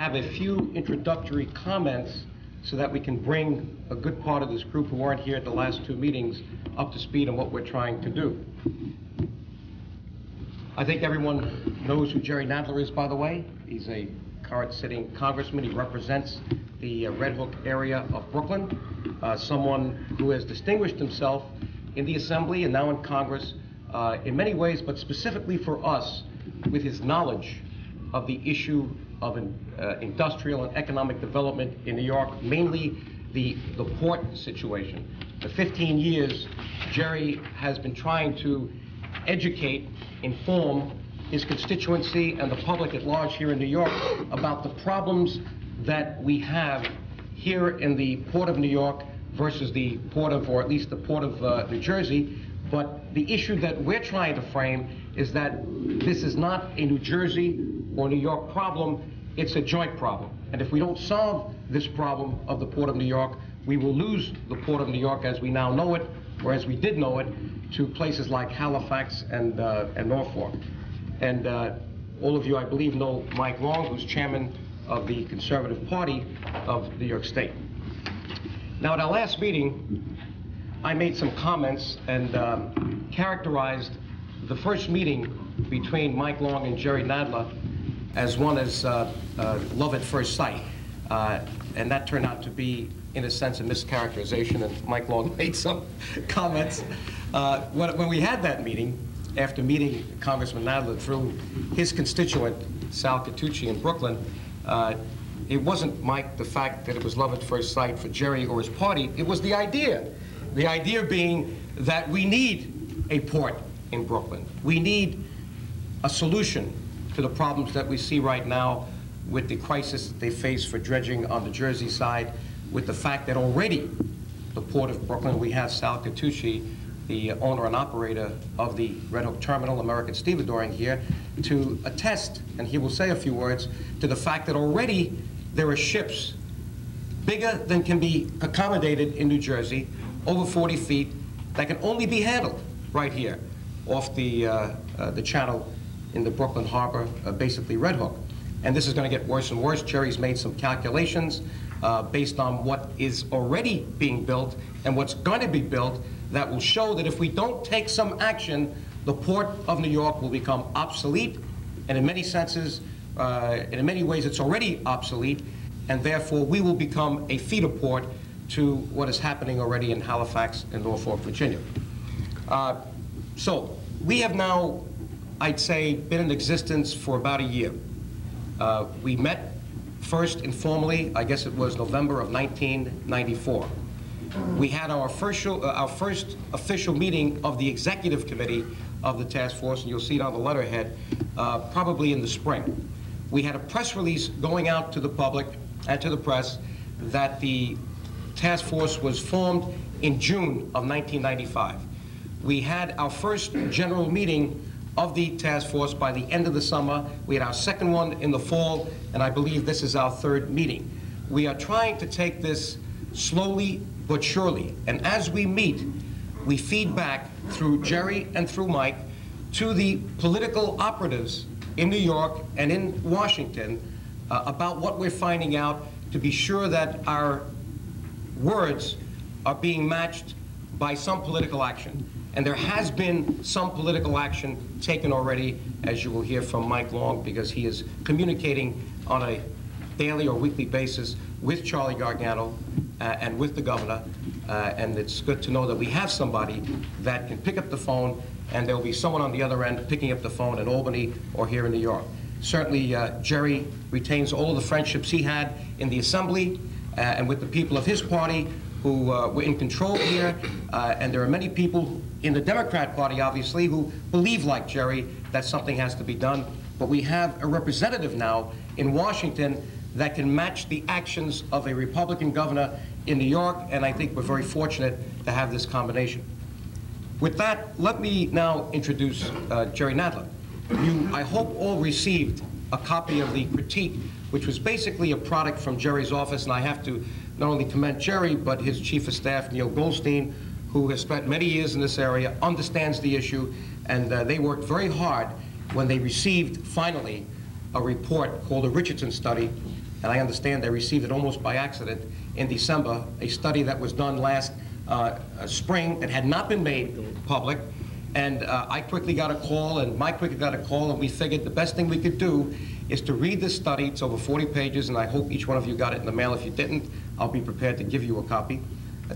have a few introductory comments so that we can bring a good part of this group who weren't here at the last two meetings up to speed on what we're trying to do. I think everyone knows who Jerry Nadler is, by the way. He's a current sitting congressman. He represents the Red Hook area of Brooklyn, someone who has distinguished himself in the Assembly and now in Congress in many ways, but specifically for us, with his knowledge of the issue of industrial and economic development in New York, mainly the port situation. For 15 years, Jerry has been trying to educate, inform his constituency and the public at large here in New York about the problems that we have here in the Port of New York versus the Port of, or at least the Port of New Jersey. But the issue that we're trying to frame is that this is not a New Jersey or New York problem, it's a joint problem. And if we don't solve this problem of the Port of New York, we will lose the Port of New York as we now know it, or as we did know it, to places like Halifax and Norfolk. And all of you, I believe, know Mike Long, who's chairman of the Conservative Party of New York State. Now, at our last meeting, I made some comments and characterized the first meeting between Mike Long and Jerry Nadler as one as love at first sight. And that turned out to be, in a sense, a mischaracterization, and Mike Long made some comments. When we had that meeting, after meeting Congressman Nadler through his constituent, Sal Catucci in Brooklyn, it wasn't, Mike, the fact that it was love at first sight for Jerry or his party, it was the idea. The idea being that we need a port in Brooklyn. We need a solution to the problems that we see right now with the crisis that they face for dredging on the Jersey side, with the fact that already the Port of Brooklyn, we have Sal Catucci, the owner and operator of the Red Hook Terminal, American Stevedoring, here to attest, and he will say a few words, to the fact that already there are ships bigger than can be accommodated in New Jersey, over 40 feet, that can only be handled right here off the channel in the Brooklyn Harbor, basically Red Hook. And this is going to get worse and worse. Jerry's made some calculations based on what is already being built and what's going to be built that will show that if we don't take some action, the Port of New York will become obsolete, and in many senses, and in many ways it's already obsolete, and therefore we will become a feeder port to what is happening already in Halifax and Norfolk, Virginia. So we have now, I'd say, been in existence for about a year. We met first informally, I guess it was November of 1994. We had our first official meeting of the executive committee of the task force, and you'll see it on the letterhead, probably in the spring. We had a press release going out to the public and to the press that the task force was formed in June of 1995. We had our first general meeting of the task force by the end of the summer. We had our second one in the fall, and I believe this is our third meeting. We are trying to take this slowly but surely, and as we meet, we feed back through Jerry and through Mike to the political operatives in New York and in Washington about what we're finding out, to be sure that our words are being matched by some political action. And there has been some political action taken already, as you will hear from Mike Long, because he is communicating on a daily or weekly basis with Charlie Gargano and with the governor. And it's good to know that we have somebody that can pick up the phone, and there will be someone on the other end picking up the phone in Albany or here in New York. Certainly, Jerry retains all of the friendships he had in the Assembly and with the people of his party who were in control here, and there are many people in the Democrat Party, obviously, who believe, like Jerry, that something has to be done. But we have a representative now in Washington that can match the actions of a Republican governor in New York, and I think we're very fortunate to have this combination. With that, let me now introduce Jerry Nadler. You, I hope, all received a copy of the critique, which was basically a product from Jerry's office, and I have to not only commend Jerry, but his chief of staff, Neil Goldstein, who has spent many years in this area, understands the issue, and they worked very hard when they received, finally, a report called the Richardson Study and I understand they received it almost by accident in December, a study that was done last spring that had not been made public. And I quickly got a call, and Mike quickly got a call, and we figured the best thing we could do is to read this study. It's over 40 pages, and I hope each one of you got it in the mail. If you didn't, I'll be prepared to give you a copy.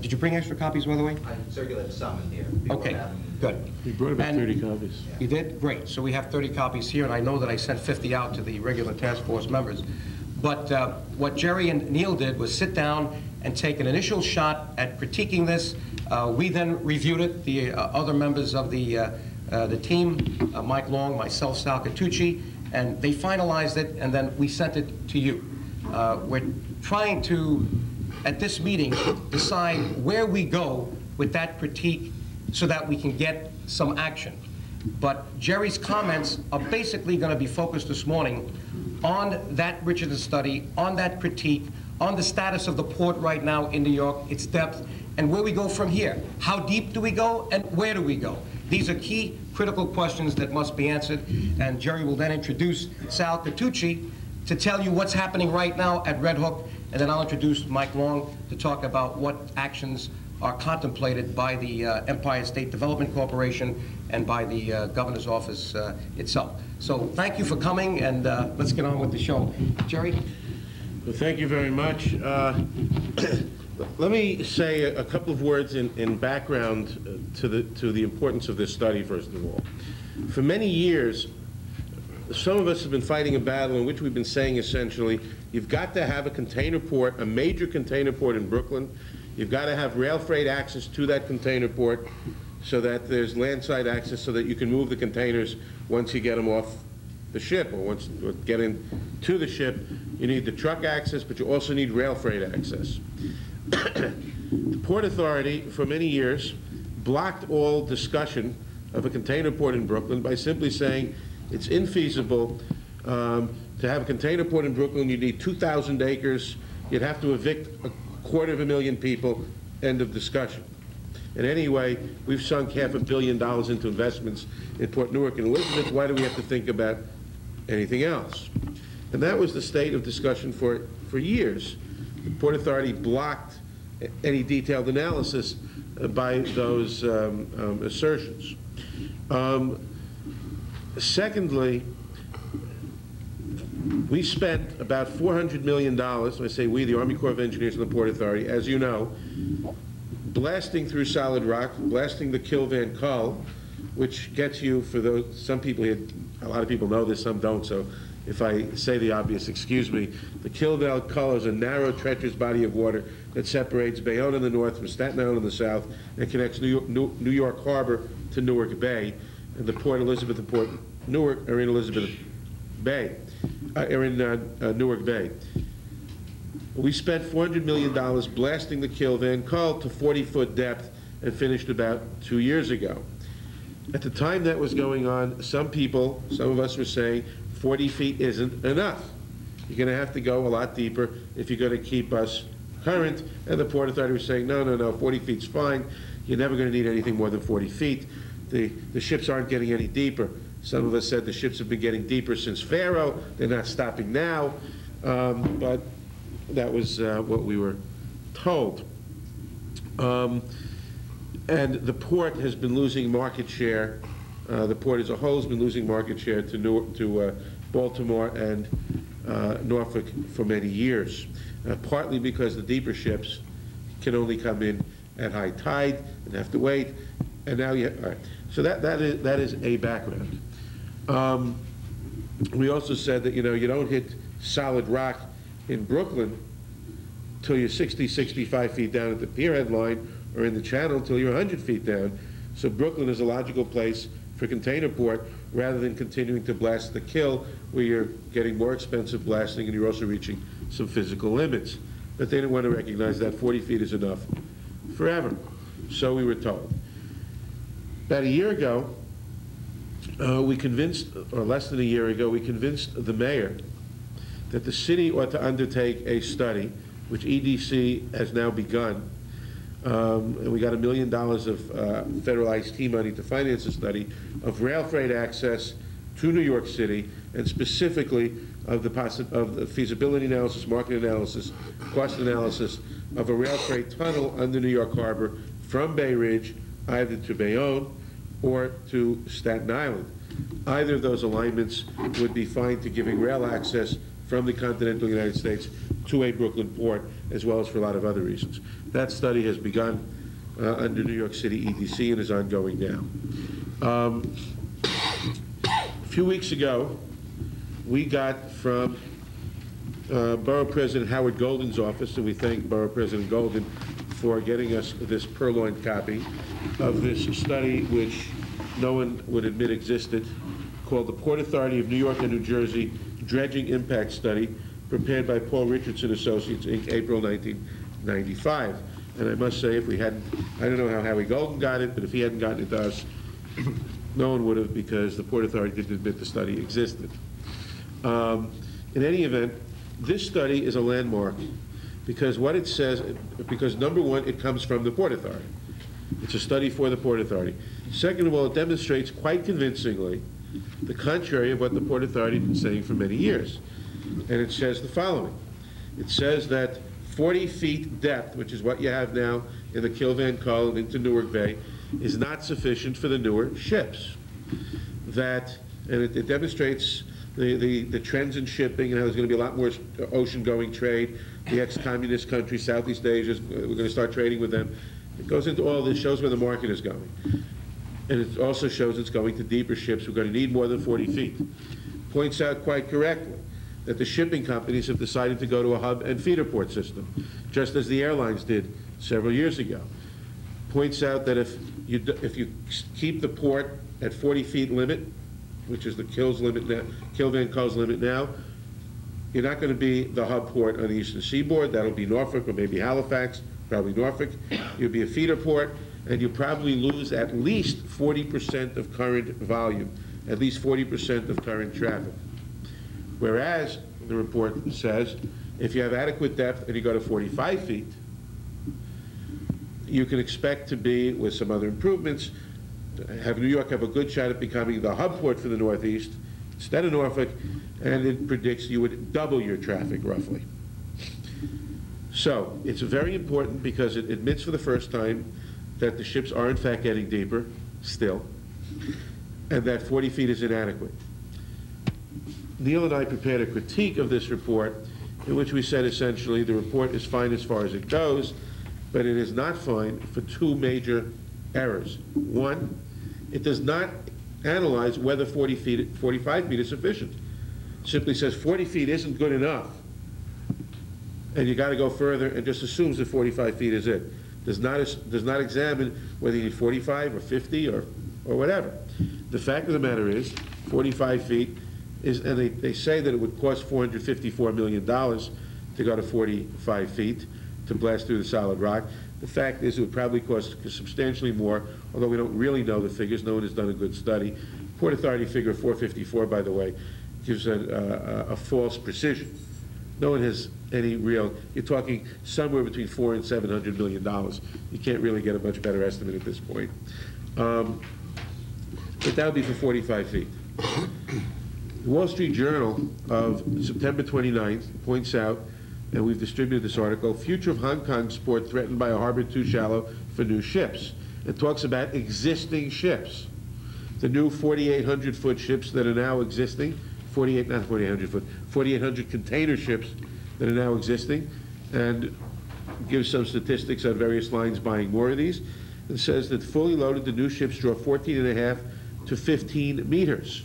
Did you bring extra copies, by the way? I circulated some in here. Okay, good. We brought about 30 copies. You did? Great. So we have 30 copies here, and I know that I sent 50 out to the regular task force members. But what Jerry and Neil did was sit down and take an initial shot at critiquing this. We then reviewed it, the other members of the team, Mike Long, myself, Sal Catucci, and they finalized it, and then we sent it to you. We're trying to, at this meeting, decide where we go with that critique so that we can get some action. But Jerry's comments are basically going to be focused this morning on that Richardson study, on that critique, on the status of the port right now in New York, its depth, and where we go from here. How deep do we go, and where do we go? These are key, critical questions that must be answered, and Jerry will then introduce Sal Catucci to tell you what's happening right now at Red Hook, and then I'll introduce Mike Long to talk about what actions are contemplated by the Empire State Development Corporation and by the governor's office itself. So thank you for coming, and let's get on with the show. Jerry? Well, thank you very much. Let me say a couple of words in background to the importance of this study, first of all. For many years, some of us have been fighting a battle in which we've been saying essentially, you've got to have a container port, a major container port in Brooklyn. You've got to have rail freight access to that container port so that there's landside access so that you can move the containers once you get them off the ship or once you get into the ship. You need the truck access, but you also need rail freight access. The Port Authority, for many years, blocked all discussion of a container port in Brooklyn by simply saying it's infeasible to have a container port in Brooklyn. You need 2,000 acres. You'd have to evict 250,000 people. End of discussion. And anyway, we've sunk $500 million into investments in Port Newark and Elizabeth. Why do we have to think about anything else? And that was the state of discussion for years. The Port Authority blocked any detailed analysis by those assertions. Secondly, we spent about $400 million, when I say we, the Army Corps of Engineers and the Port Authority, as you know, blasting through solid rock, blasting the Kill Van Kull, which gets you, for those, some people here, a lot of people know this, some don't, so if I say the obvious, excuse me. The Kill Van Kull is a narrow, treacherous body of water that separates Bayonne in the north from Staten Island in the south and connects New York Harbor to Newark Bay. And the Port Elizabeth and Port Newark are in Elizabeth Bay, Newark Bay. We spent $400 million blasting the Kill Van Kull to 40-foot depth and finished about 2 years ago. At the time that was going on, some people, some of us were saying 40 feet isn't enough. You're going to have to go a lot deeper if you're going to keep us current. And the Port Authority was saying, no, 40 feet's fine. You're never going to need anything more than 40 feet. The ships aren't getting any deeper. Some of us said the ships have been getting deeper since Faro. They're not stopping now. But that was what we were told. And the port has been losing market share. The port as a whole has been losing market share to Baltimore and Norfolk for many years, partly because the deeper ships can only come in at high tide and have to wait. And now all right. So that is a background. We also said that, you don't hit solid rock in Brooklyn till you're 60, 65 feet down at the pierhead line, or in the channel until you're 100 feet down. So Brooklyn is a logical place for container port rather than continuing to blast the Kill, where you're getting more expensive blasting and you're also reaching some physical limits. But they didn't want to recognize that 40 feet is enough forever. So we were told. About a year ago, we convinced, or less than a year ago, we convinced the mayor that the city ought to undertake a study, which EDC has now begun. And we got $1 million of federal ICE money to finance a study of rail freight access to New York City, and specifically of the feasibility analysis, market analysis, cost analysis of a rail freight tunnel under New York Harbor from Bay Ridge either to Bayonne or to Staten Island. Either of those alignments would be fine to giving rail access from the continental United States to a Brooklyn port, as well as for a lot of other reasons. That study has begun under New York City EDC and is ongoing now. A few weeks ago, we got from Borough President Howard Golden's office, and we thank Borough President Golden for getting us this purloined copy of this study, which no one would admit existed, called the Port Authority of New York and New Jersey Dredging Impact Study, prepared by Paul Richardson Associates, Inc., April 1995. And I must say, if we hadn't, I don't know how Howie Golden got it, but if he hadn't gotten it to us, no one would have, because the Port Authority didn't admit the study existed. In any event, this study is a landmark because what it says, because number one, it comes from the Port Authority. It's a study for the Port Authority. Second of all, it demonstrates quite convincingly the contrary of what the Port Authority has been saying for many years. And it says the following. It says that 40 feet depth, which is what you have now in the Kill-Van Kull and into Newark Bay, is not sufficient for the newer ships. That, and it demonstrates the trends in shipping and how there's going to be a lot more ocean-going trade. The ex-communist countries, Southeast Asia, we're going to start trading with them. It goes into all this, shows where the market is going. And it also shows it's going to deeper ships. We're going to need more than 40 feet. Points out quite correctly that the shipping companies have decided to go to a hub and feeder port system, just as the airlines did several years ago. Points out that if you keep the port at 40 feet limit, which is the Kill-Van Kull's limit now, you're not going to be the hub port on the eastern seaboard. That'll be Norfolk or maybe Halifax, probably Norfolk. You'll be a feeder port, and you'll probably lose at least 40% of current volume, at least 40% of current traffic. Whereas, the report says, if you have adequate depth and you go to 45 feet, you can expect to be, with some other improvements, have New York have a good shot at becoming the hub port for the Northeast instead of Norfolk, and it predicts you would double your traffic, roughly. So, it's very important because it admits for the first time that the ships are in fact getting deeper, still, and that 40 feet is inadequate. Neil and I prepared a critique of this report in which we said essentially the report is fine as far as it goes, but it is not fine for two major errors. One, it does not analyze whether 45 feet is sufficient. It simply says 40 feet isn't good enough, and you got to go further, and just assumes that 45 feet is it. Does not examine whether you need 45 or 50 or whatever. The fact of the matter is, 45 feet is, and they say that it would cost $454 million to go to 45 feet to blast through the solid rock. The fact is it would probably cost substantially more, although we don't really know the figures. No one has done a good study. Port Authority figure 454, by the way, gives a false precision. No one has any real, you're talking somewhere between $400 and $700 million. You can't really get a much better estimate at this point. But that would be for 45 feet. The Wall Street Journal of September 29th points out, and we've distributed this article, future of Hong Kong's port threatened by a harbor too shallow for new ships. It talks about existing ships. The new 4,800-foot ships that are now existing, 4,800 container ships that are now existing, and gives some statistics on various lines buying more of these. It says that fully loaded, the new ships draw 14.5 to 15 meters.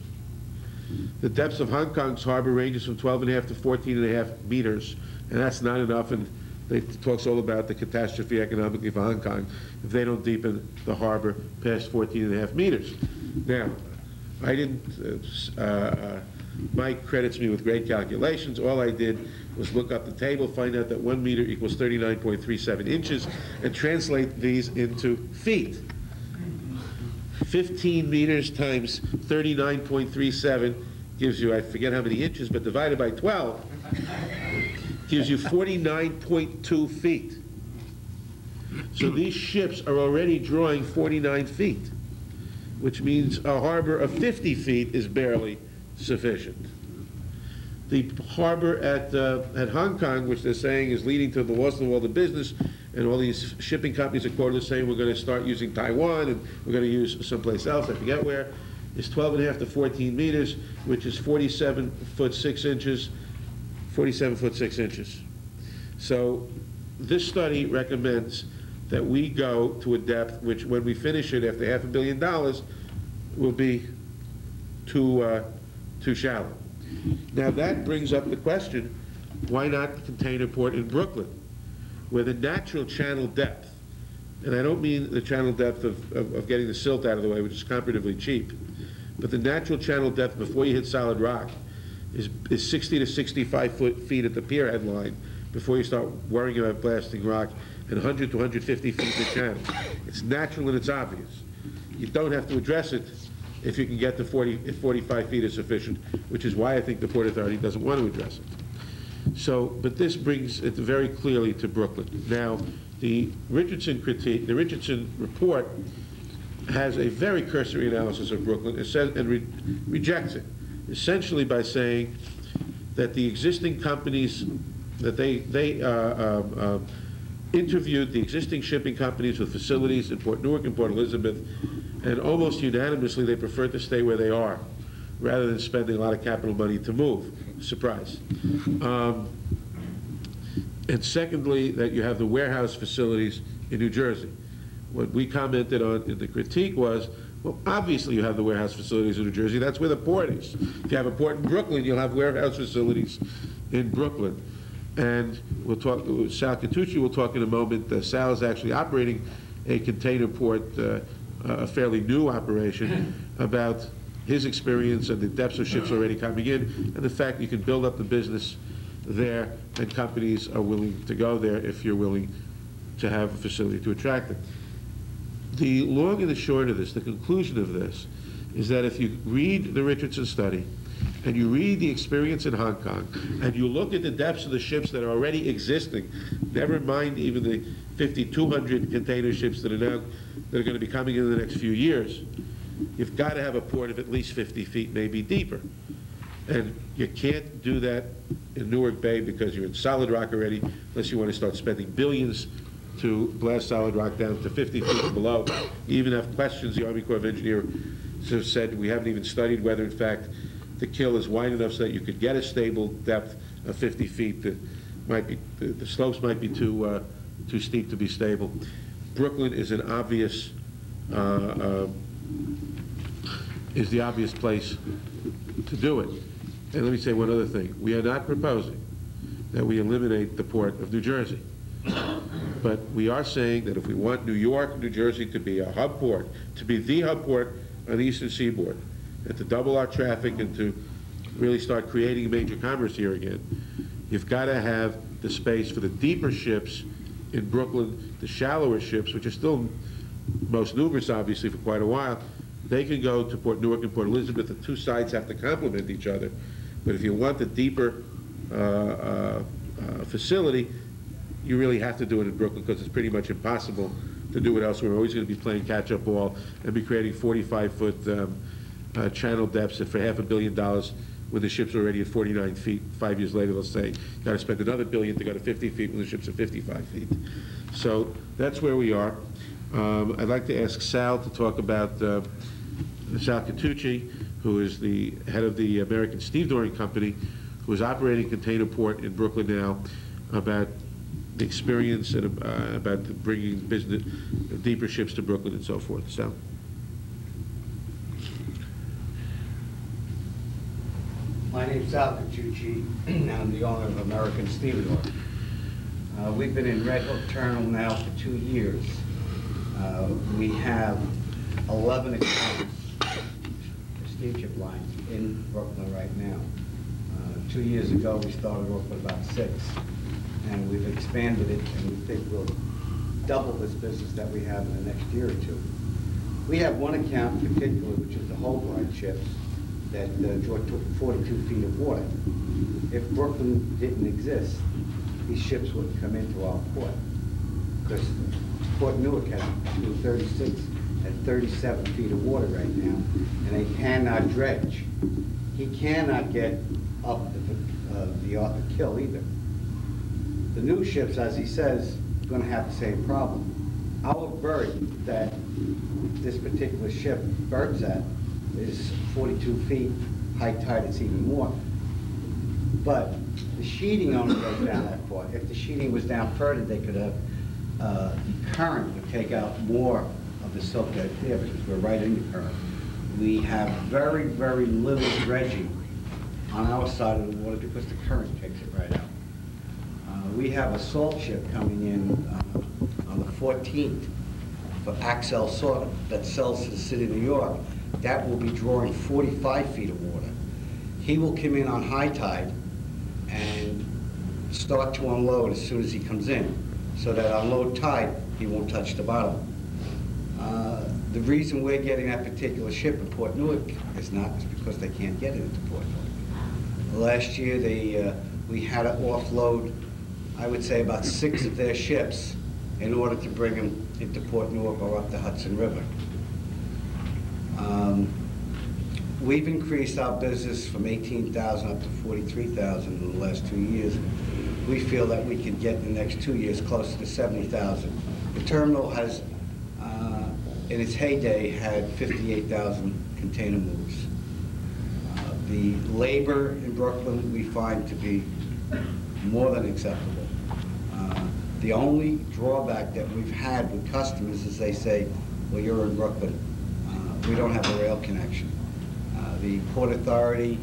The depths of Hong Kong's harbor ranges from 12.5 to 14.5 meters, and that's not enough, and it talks all about the catastrophe economically for Hong Kong if they don't deepen the harbor past 14.5 meters. Now, I didn't, Mike credits me with great calculations. All I did was look up the table, find out that 1 meter equals 39.37 inches, and translate these into feet. 15 meters times 39.37 gives you, I forget how many inches, but divided by 12 gives you 49.2 feet. So these ships are already drawing 49 feet, which means a harbor of 50 feet is barely sufficient. The harbor at Hong Kong, which they're saying is leading to the loss of all the business, and all these shipping companies are quoted as saying we're going to start using Taiwan and we're going to use someplace else, I forget where, is 12.5 to 14 meters, which is 47 foot 6 inches, 47 foot 6 inches. So this study recommends that we go to a depth which, when we finish it after $500 million, will be too shallow. Now that brings up the question, why not the container port in Brooklyn, where the natural channel depth, and I don't mean the channel depth of getting the silt out of the way, which is comparatively cheap, but the natural channel depth before you hit solid rock is 60 to 65 feet at the pier head line before you start worrying about blasting rock, and 100 to 150 feet in the channel. It's natural and it's obvious. You don't have to address it if you can get to 40, if 45 feet is sufficient, which is why I think the Port Authority doesn't want to address it. So, but this brings it very clearly to Brooklyn. Now, the Richardson critique, the Richardson report has a very cursory analysis of Brooklyn. It says, and rejects it, essentially by saying that the existing companies, that they interviewed the existing shipping companies with facilities in Port Newark and Port Elizabeth, and almost unanimously they prefer to stay where they are rather than spending a lot of capital money to move. Surprise. And secondly, that you have the warehouse facilities in New Jersey. What we commented on in the critique was, well, obviously you have the warehouse facilities in New Jersey. That's where the port is. If you have a port in Brooklyn, you'll have warehouse facilities in Brooklyn. And we'll talk, Sal Catucci will talk in a moment. Sal is actually operating a container port, a fairly new operation, about his experience and the depths of ships already coming in, and the fact you can build up the business there, and companies are willing to go there if you're willing to have a facility to attract them. The long and the short of this, the conclusion of this, is that if you read the Richardson study, and you read the experience in Hong Kong, and you look at the depths of the ships that are already existing, never mind even the 5,200 container ships that are going to be coming in the next few years, you've got to have a port of at least 50 feet, maybe deeper. And you can't do that in Newark Bay because you're in solid rock already, unless you want to start spending billions to blast solid rock down to 50 feet and below. You even have questions, the Army Corps of Engineers have said, we haven't even studied whether, in fact, the kill is wide enough so that you could get a stable depth of 50 feet. That might be, the slopes might be too steep to be stable. Brooklyn is an obvious, is the obvious place to do it. And let me say one other thing. We are not proposing that we eliminate the Port of New Jersey. But we are saying that if we want New York, New Jersey to be a hub port, to be the hub port on the eastern seaboard, and to double our traffic and to really start creating major commerce here again, you've got to have the space for the deeper ships in Brooklyn, the shallower ships, which are still most numerous, obviously, for quite a while. They can go to Port Newark and Port Elizabeth. The two sides have to complement each other. But if you want the deeper facility, you really have to do it in Brooklyn because it's pretty much impossible to do it elsewhere. We're always going to be playing catch-up ball and be creating 45-foot channel depths for $500 million when the ship's already at 49 feet. 5 years later, they'll say, you've got to spend another $1 billion to go to 50 feet when the ship's at 55 feet. So that's where we are. I'd like to ask Sal to talk about Sal Catucci, who is the head of the American Stevedoring Company, who is operating a container port in Brooklyn now, about the experience and about bringing business, deeper ships to Brooklyn and so forth. Sal. My name's Sal Catucci, and I'm the owner of American Stevedore. We've been in Red Hook Terminal now for 2 years. We have 11 accounts for steamship lines in Brooklyn right now. 2 years ago, we started off with about 6, and we've expanded it, and we think we'll double this business that we have in the next year or two. We have one account in particular, which is the Holbright ships, that draw 42 feet of water. If Brooklyn didn't exist, these ships wouldn't come into our port, because Port Newark has between 36 and 37 feet of water right now, and they cannot dredge. He cannot get up the Arthur Kill either. The new ships, as he says, are going to have the same problem. Our berth that this particular ship berths at is 42 feet. High tide, it's even more. But the sheeting only goes down that far. If the sheeting was down further, they could have, the current would take out more of the silt that's there because we're right in the current. We have very, very little dredging on our side of the water because the current takes it right out. We have a salt ship coming in on the 14th for Axel Salt that sells to the city of New York. That will be drawing 45 feet of water. He will come in on high tide and start to unload as soon as he comes in, so that on low tide, he won't touch the bottom. The reason we're getting that particular ship in Port Newark is because they can't get it into Port Newark. Last year, we had to offload, I would say, about 6 of their ships in order to bring them into Port Newark or up the Hudson River. We've increased our business from 18,000 up to 43,000 in the last 2 years. We feel that we could get in the next 2 years closer to 70,000. The terminal has, in its heyday, had 58,000 container moves. The labor in Brooklyn we find to be more than acceptable. The only drawback that we've had with customers is they say, well, you're in Brooklyn. We don't have a rail connection. The Port Authority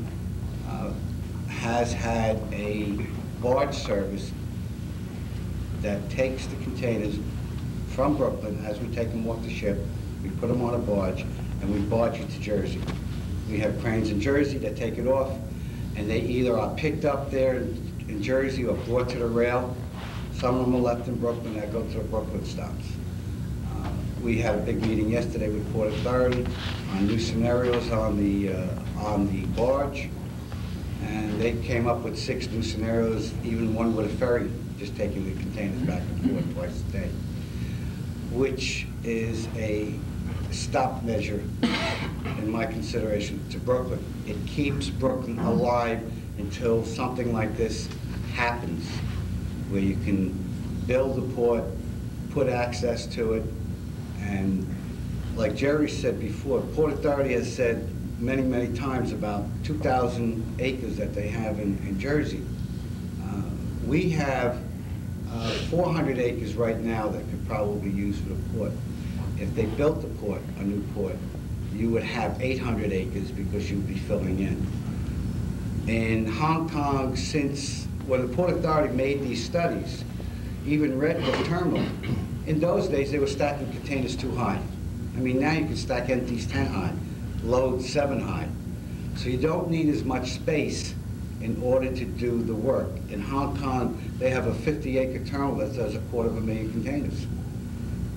has had a barge service that takes the containers from Brooklyn as we take them off the ship. We put them on a barge and we barge it to Jersey. We have cranes in Jersey that take it off, and they either are picked up there in Jersey or brought to the rail. Some of them are left in Brooklyn that go to the Brooklyn stops. We had a big meeting yesterday with Port Authority on new scenarios on the barge, and they came up with 6 new scenarios, even one with a ferry, just taking the containers back and forth twice a day, which is a stop measure, in my consideration, to Brooklyn. It keeps Brooklyn alive until something like this happens, where you can build a port, put access to it, and like Jerry said before, Port Authority has said many, many times about 2,000 acres that they have in Jersey. We have 400 acres right now that could probably be used for the port. If they built the port, a new port, you would have 800 acres because you'd be filling in. In Hong Kong, since when the Port Authority made these studies, even Red Hook Terminal, in those days they were stacking containers too high. I mean, now you can stack empties 10 high, load 7 high. So you don't need as much space in order to do the work. In Hong Kong, they have a 50-acre terminal that does 250,000 containers.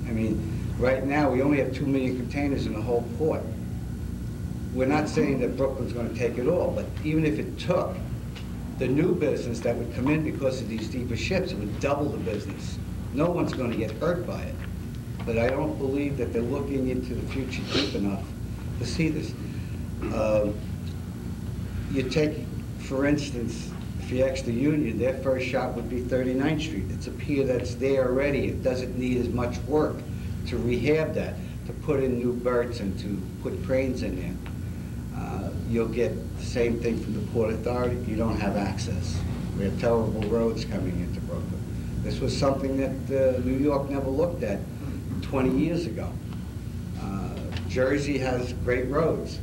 I mean, right now we only have 2 million containers in the whole port. We're not saying that Brooklyn's going to take it all, but even if it took, the new business that would come in because of these deeper ships, it would double the business. No one's going to get hurt by it. But I don't believe that they're looking into the future deep enough to see this. You take, for instance, if you ask the Union, their first shot would be 39th Street. It's a pier that's there already. It doesn't need as much work to rehab that, to put in new berths and to put cranes in there. You'll get the same thing from the Port Authority. You don't have access. We have terrible roads coming into Brooklyn. This was something that New York never looked at 20 years ago. Jersey has great roads.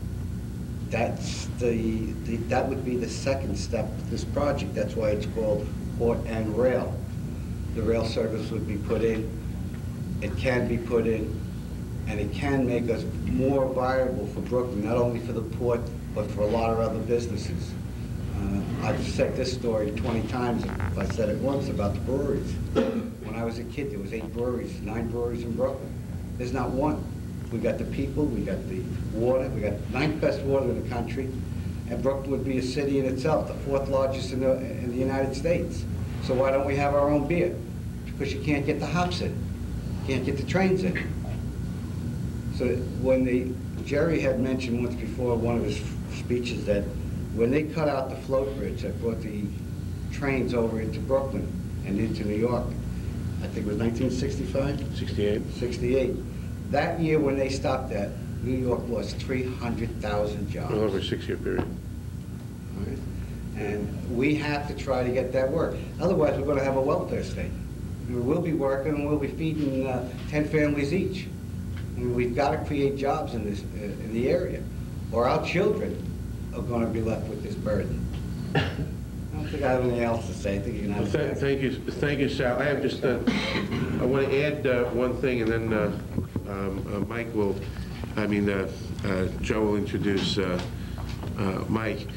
That's that would be the second step of this project. That's why it's called Port and Rail. The rail service would be put in. It can be put in, and it can make us more viable for Brooklyn, not only for the port, but for a lot of other businesses. I've said this story 20 times, if I said it once, about the breweries. When I was a kid, there was 8 breweries, 9 breweries in Brooklyn. There's not one. We got the people, we got the water, we got 9th best water in the country, and Brooklyn would be a city in itself, the 4th largest in the United States. So why don't we have our own beer? Because you can't get the hops in, you can't get the trains in. So when Jerry had mentioned once before in one of his speeches that When they cut out the float bridge that brought the trains over into Brooklyn and into New York, I think it was 1965? 68. 68. That year when they stopped that, New York lost 300,000 jobs. Well, over a 6-year period. All right? And we have to try to get that work. Otherwise, we're going to have a welfare state. We'll be working and we'll be feeding 10 families each. I mean, we've got to create jobs in this in the area, or our children are going to be left with this burden. I don't think I have anything else to say. I think you can have Well, thank you, Sal. I have just, I want to add one thing, and then Mike will, Joe will introduce Mike.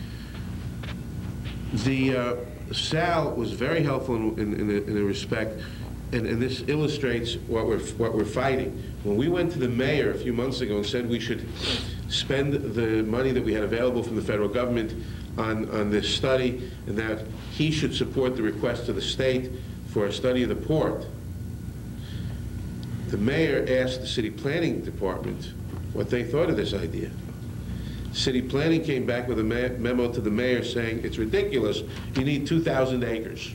Sal was very helpful in a respect, and this illustrates what we're fighting. When we went to the mayor a few months ago and said we should spend the money that we had available from the federal government on this study, and that he should support the request to the state for a study of the port, the mayor asked the city planning department what they thought of this idea. City planning came back with a memo to the mayor saying, it's ridiculous, you need 2,000 acres.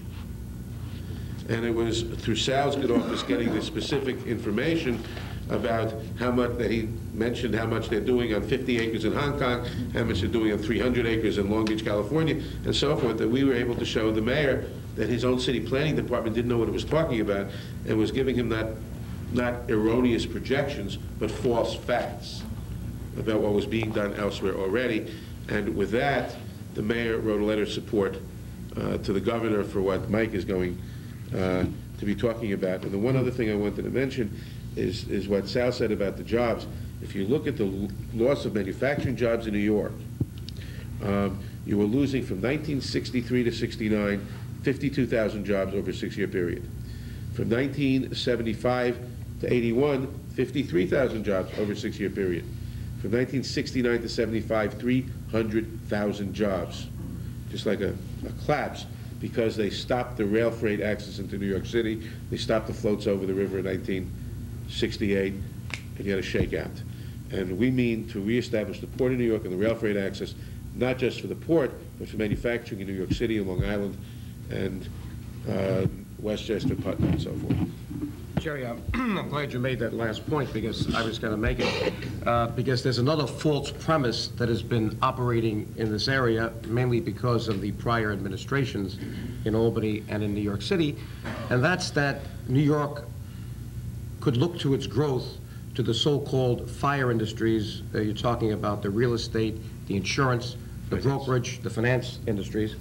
And it was through Sal's good office getting the specific information about how much, that he mentioned how much they're doing on 50 acres in Hong Kong, how much they're doing on 300 acres in Long Beach, California, and so forth, that we were able to show the mayor that his own city planning department didn't know what it was talking about and was giving him not erroneous projections, but false facts about what was being done elsewhere already. And with that, the mayor wrote a letter of support to the governor for what Mike is going to be talking about. And the one other thing I wanted to mention is what Sal said about the jobs. If you look at the loss of manufacturing jobs in New York, you were losing from 1963 to 69, 52,000 jobs over a 6-year period. From 1975 to 81, 53,000 jobs over a 6-year period. From 1969 to 75, 300,000 jobs. Just like a collapse, because they stopped the rail freight access into New York City. They stopped the floats over the river in 1968, and you had a shakeout. And we mean to reestablish the Port of New York and the rail freight access, not just for the port, but for manufacturing in New York City and Long Island and Westchester, Putnam, and so forth. Jerry, I'm glad you made that last point, because I was going to make it, because there's another false premise that has been operating in this area, mainly because of the prior administrations in Albany and in New York City, and that's that New York could look to its growth to the so-called fire industries. You're talking about the real estate, the insurance, the brokerage, the finance industries,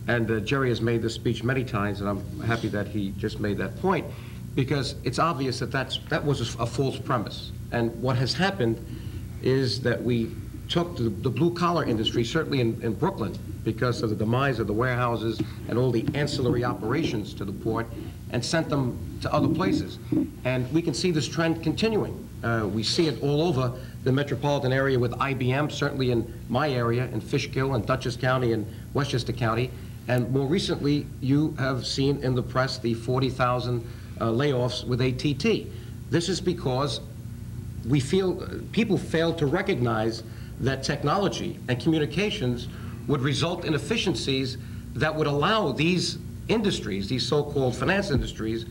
and Jerry has made this speech many times, and I'm happy that he just made that point, because it's obvious that that was a false premise. And what has happened is that we took the blue-collar industry, certainly in Brooklyn, because of the demise of the warehouses and all the ancillary operations to the port, and sent them to other places. And we can see this trend continuing. We see it all over the metropolitan area with IBM, certainly in my area, in Fishkill and Dutchess County and Westchester County. And more recently, you have seen in the press the 40,000 layoffs with AT&T. This is because we feel people fail to recognize that technology and communications would result in efficiencies that would allow these industries, these so-called finance industries,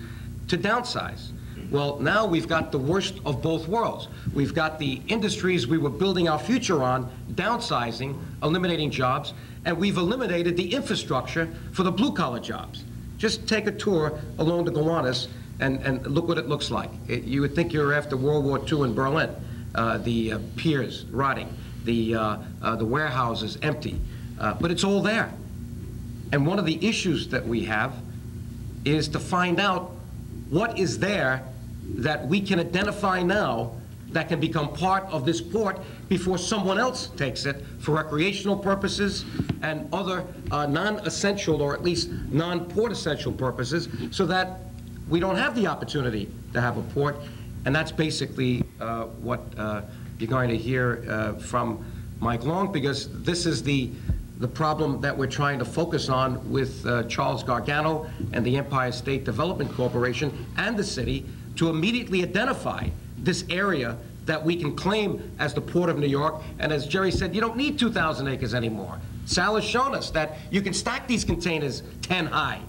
to downsize. Well, now we've got the worst of both worlds. We've got the industries we were building our future on downsizing, eliminating jobs, and we've eliminated the infrastructure for the blue-collar jobs. Just take a tour along the Gowanus and look what it looks like. You would think you're after World War II in Berlin. The piers rotting, the warehouses empty, but it's all there. And one of the issues that we have is to find out what is there that we can identify now that can become part of this port before someone else takes it for recreational purposes and other non-essential, or at least non-port essential purposes, so that we don't have the opportunity to have a port. And that's basically what you're going to hear from Mike Long, because this is the problem that we're trying to focus on with Charles Gargano and the Empire State Development Corporation and the city, to immediately identify this area that we can claim as the Port of New York. And as Jerry said, you don't need 2,000 acres anymore. Sal has shown us that you can stack these containers 10 high,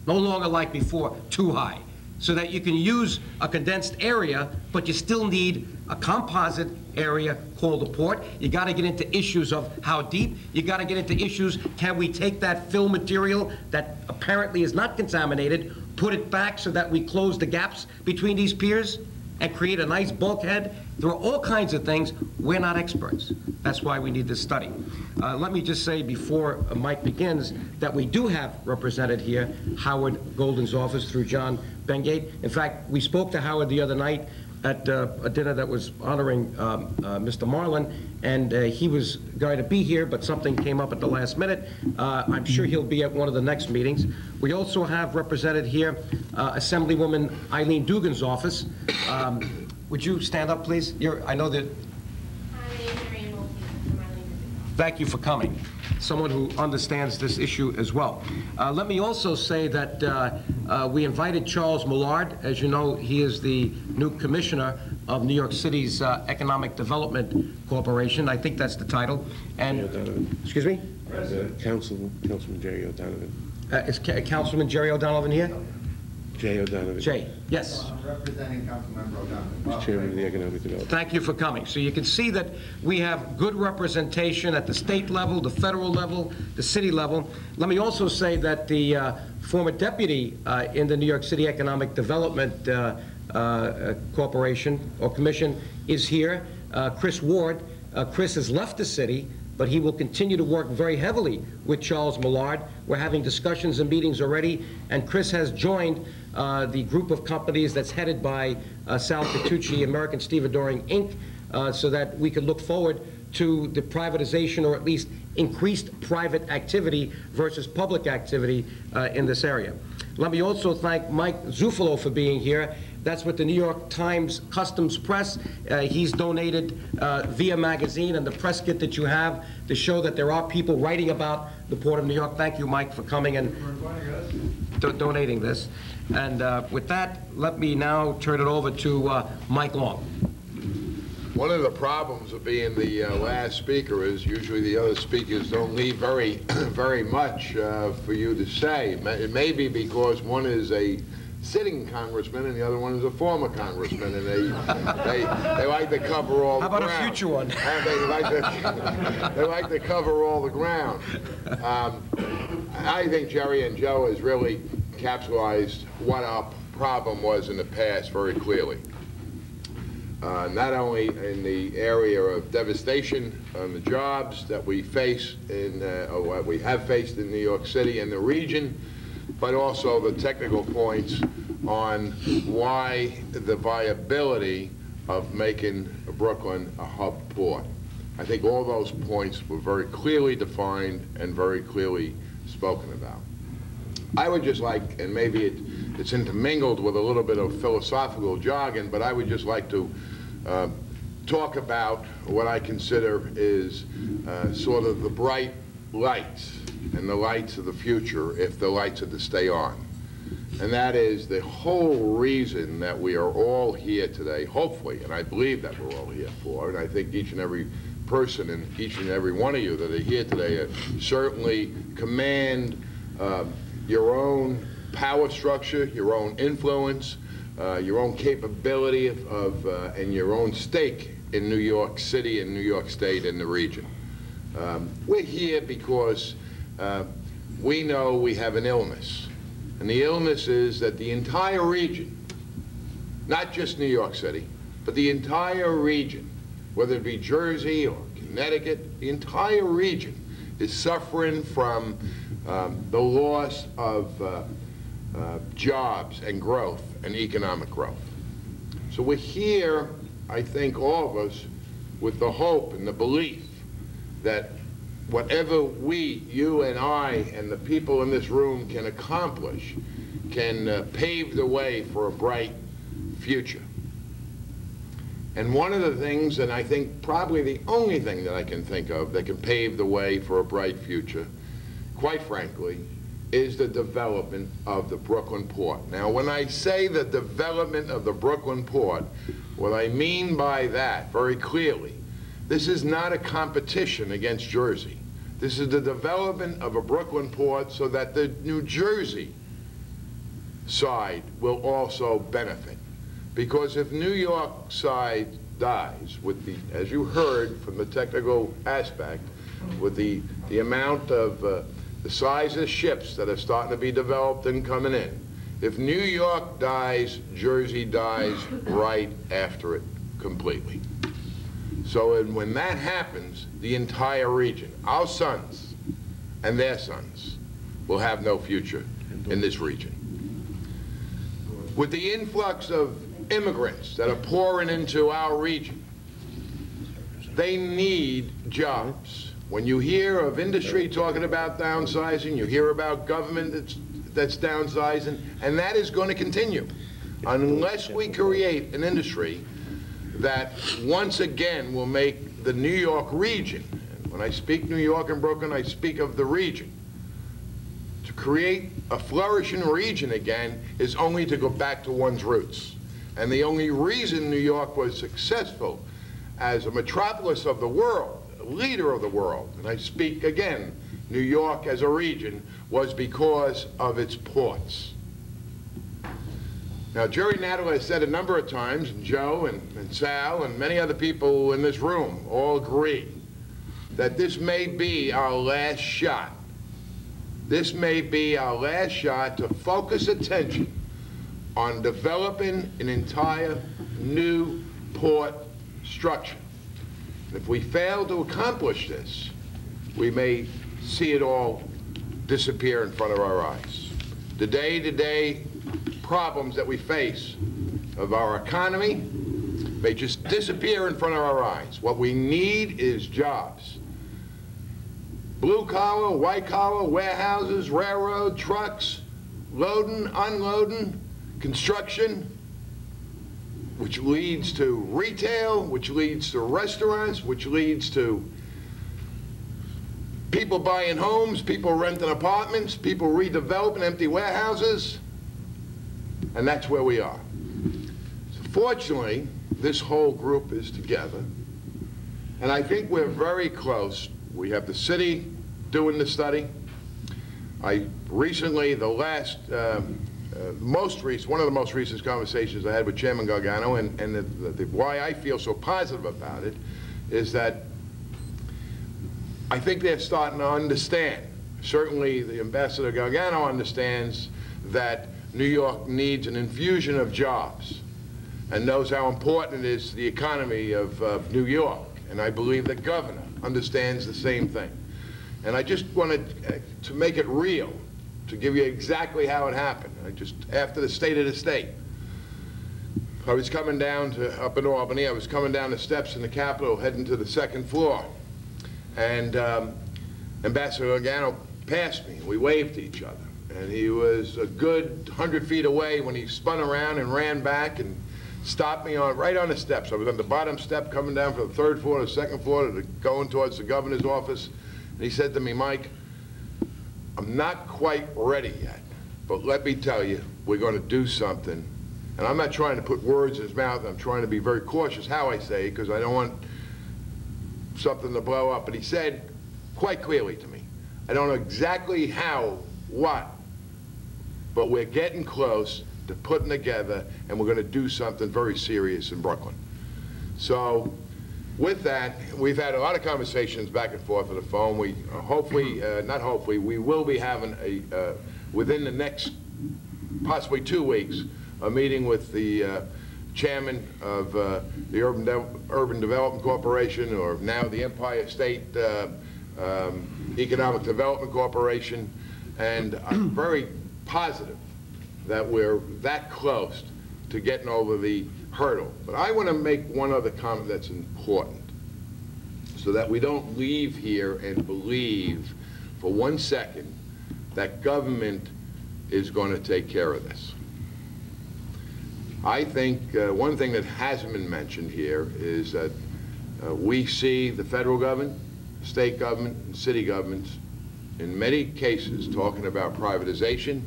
no longer like before, 2 high, so that you can use a condensed area, but you still need a composite area called a port. You got to get into issues of how deep. You got to get into issues, can we take that fill material that apparently is not contaminated, put it back so that we close the gaps between these piers and create a nice bulkhead? There are all kinds of things. We're not experts. That's why we need this study. Let me just say before Mike begins that we do have represented here Howard Golden's office through John Bengate. In fact, we spoke to Howard the other night at a dinner that was honoring Mr. Marlin, and he was going to be here, but something came up at the last minute. I'm sure he'll be at one of the next meetings. We also have represented here Assemblywoman Eileen Dugan's office. Would you stand up, please? I know that. Thank you for coming. Someone who understands this issue as well. Let me also say that we invited Charles Millard. As you know, he is the new commissioner of New York City's Economic Development Corporation. I think that's the title. And excuse me? Councilman Jerry O'Donovan. Is Councilman Jerry O'Donovan here? Jay O'Donovan. Jay, yes. I'm representing Councilmember O'Donovan. Chairman of the Economic Development. Thank you for coming. So you can see that we have good representation at the state level, the federal level, the city level. Let me also say that the former deputy in the New York City Economic Development Corporation or Commission is here, Chris Ward. Chris has left the city, but he will continue to work very heavily with Charles Millard. We're having discussions and meetings already, and Chris has joined the group of companies that's headed by Sal Catucci, American Stevedoring, Inc., so that we could look forward to the privatization or at least increased private activity versus public activity in this area. Let me also thank Mike Zufalo for being here. That's with the New York Times Customs Press. He's donated via magazine and the press kit that you have to show that there are people writing about the Port of New York. Thank you, Mike, for coming and donating this. And with that, let me now turn it over to Mike Long. One of the problems of being the last speaker is usually the other speakers don't leave very, very much for you to say. It may be because one is a sitting congressman and the other one is a former congressman, and they like to cover all the ground. How about a future one? They like to cover all the ground. I think Jerry and Joe has really capsulized what our problem was in the past very clearly. Not only in the area of devastation on the jobs that we face in, or what we have faced in New York City and the region, but also the technical points on why the viability of making Brooklyn a hub port. I think all those points were very clearly defined and very clearly spoken about. I would just like, and maybe it's intermingled with a little bit of philosophical jargon, but I would just like to talk about what I consider is sort of the bright lights and the lights of the future if the lights are to stay on. And that is the whole reason that we are all here today, hopefully, and I believe that we're all here for, and I think each and every person and each and every one of you that are here today certainly command your own power structure, your own influence, your own capability and your own stake in New York City and New York State and the region. We're here because we know we have an illness. And the illness is that the entire region, not just New York City, but the entire region, whether it be Jersey or Connecticut, the entire region is suffering from the loss of jobs and growth and economic growth. So we're here, I think all of us, with the hope and the belief that whatever we, you and I, and the people in this room can accomplish can pave the way for a bright future. And one of the things, and I think probably the only thing that I can think of that can pave the way for a bright future, quite frankly, is the development of the Brooklyn Port. Now, when I say the development of the Brooklyn Port, what I mean by that, very clearly, this is not a competition against Jersey. This is the development of a Brooklyn port so that the New Jersey side will also benefit. Because if New York side dies with the, as you heard from the technical aspect, with the amount of the size of ships that are starting to be developed and coming in, if New York dies, Jersey dies right after it completely. So when that happens, the entire region, our sons and their sons, will have no future in this region. With the influx of immigrants that are pouring into our region, they need jobs. When you hear of industry talking about downsizing, you hear about government that's downsizing, and that is going to continue unless we create an industry that once again will make the New York region, and when I speak New York and Brooklyn, I speak of the region. To create a flourishing region again is only to go back to one's roots. And the only reason New York was successful as a metropolis of the world, a leader of the world, and I speak again, New York as a region, was because of its ports. Now, Jerry Nadler has said a number of times, and Joe and Sal and many other people in this room all agree, that this may be our last shot. This may be our last shot to focus attention on developing an entire new port structure. If we fail to accomplish this, we may see it all disappear in front of our eyes. The day-to-day problems that we face of our economy may just disappear in front of our eyes. What we need is jobs. Blue collar, white collar, warehouses, railroad, trucks, loading, unloading, construction, which leads to retail, which leads to restaurants, which leads to people buying homes, people renting apartments, people redeveloping empty warehouses, and that's where we are. So fortunately, this whole group is together, and I think we're very close. We have the city doing the study. I recently, one of the most recent conversations I had with Chairman Gargano, and why I feel so positive about it, is that I think they're starting to understand. Certainly the Ambassador Gargano understands that New York needs an infusion of jobs and knows how important it is to the economy of New York. And I believe the governor understands the same thing. And I just wanted to make it real, to give you exactly how it happened. After the State of the State, I was coming down up in Albany, I was coming down the steps in the Capitol, heading to the second floor. And Ambassador Gargano passed me. We waved to each other. And he was a good 100 feet away when he spun around and ran back and stopped me right on the steps. I was on the bottom step coming down from the third floor to the second floor going towards the governor's office. And he said to me, "Mike, I'm not quite ready yet, but let me tell you, we're going to do something." And I'm not trying to put words in his mouth. I'm trying to be very cautious how I say it, because I don't want something to blow up. But he said quite clearly to me, "I don't know exactly how, what, but we're getting close to putting together, and we're going to do something very serious in Brooklyn." So with that, we've had a lot of conversations back and forth on the phone. We hopefully, not hopefully, we will be having within the next possibly 2 weeks, a meeting with the chairman of the Urban Development Corporation, or now the Empire State Economic Development Corporation, and I'm very positive that we're that close to getting over the hurdle. But I want to make one other comment that's important, so that we don't leave here and believe for 1 second that government is going to take care of this. I think one thing that hasn't been mentioned here is that we see the federal government, state government, and city governments in many cases talking about privatization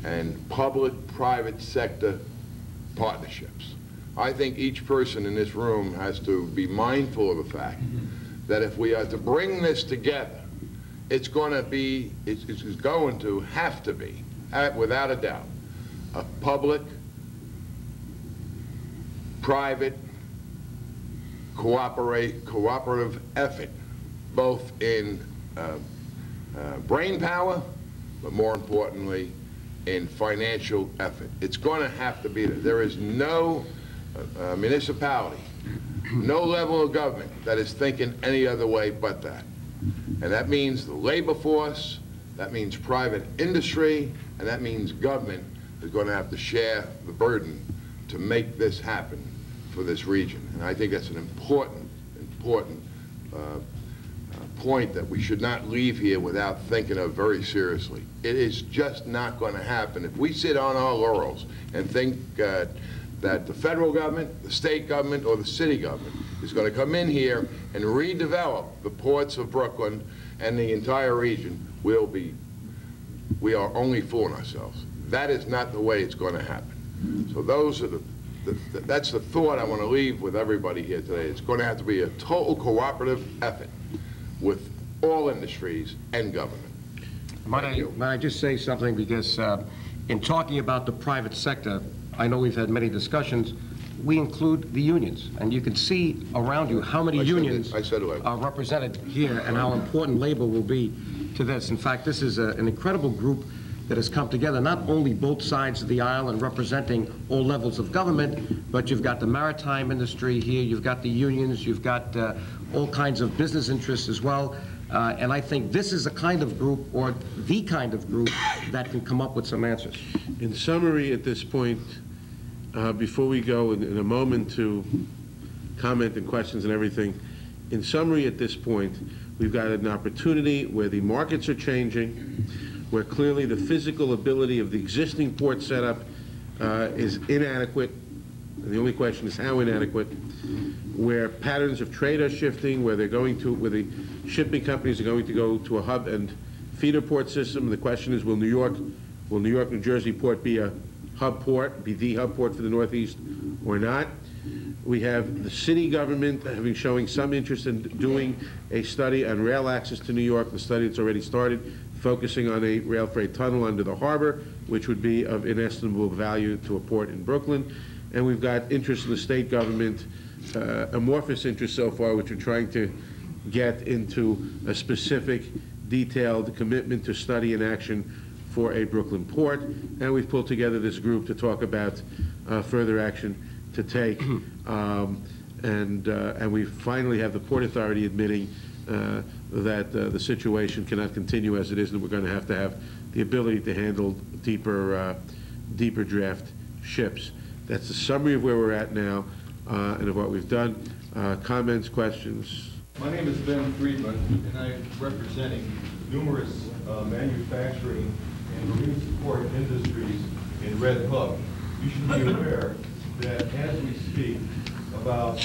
and public-private sector partnerships. I think each person in this room has to be mindful of the fact that if we are to bring this together, it's going to be, it's going to have to be, without a doubt, a public, private, cooperative effort, both in brain power, but more importantly, in financial effort. It's going to have to be there. There is no municipality, no level of government that is thinking any other way but that. And that means the labor force, that means private industry, and that means government is going to have to share the burden to make this happen for this region. And I think that's an important point that we should not leave here without thinking of very seriously. It is just not going to happen. If we sit on our laurels and think that the federal government, the state government, or the city government is going to come in here and redevelop the ports of Brooklyn and the entire region, we are only fooling ourselves. That is not the way it's going to happen. So those are that's the thought I want to leave with everybody here today. It's going to have to be a total cooperative effort with all industries and government. Might I just say something, because in talking about the private sector, I know we've had many discussions, we include the unions, and you can see around you how many unions are represented here and how important labor will be to this. In fact, this is an incredible group that has come together, not only both sides of the aisle and representing all levels of government, but you've got the maritime industry here, you've got the unions, you've got all kinds of business interests as well. And I think this is a kind of group, or the kind of group, that can come up with some answers. In summary, at this point, before we go in a moment to comment and questions and everything, in summary at this point, we've got an opportunity where the markets are changing, where clearly the physical ability of the existing port setup is inadequate, and the only question is how inadequate, where patterns of trade are shifting, where the shipping companies are going to go to a hub and feeder port system. The question is, will New York, New Jersey port be a hub port, be the hub port for the Northeast or not? We have the city government showing some interest in doing a study on rail access to New York, the study that's already started, focusing on a rail freight tunnel under the harbor, which would be of inestimable value to a port in Brooklyn. And we've got interest in the state government, amorphous interest so far, which are trying to get into a specific, detailed commitment to study and action for a Brooklyn port. And we've pulled together this group to talk about further action to take. And we finally have the Port Authority admitting that the situation cannot continue as it is, and we're going to have the ability to handle deeper draft ships. That's the summary of where we're at now and of what we've done. Comments, questions? My name is Ben Friedman, and I'm representing numerous manufacturing and marine support industries in Red Hook. You should be aware that as we speak about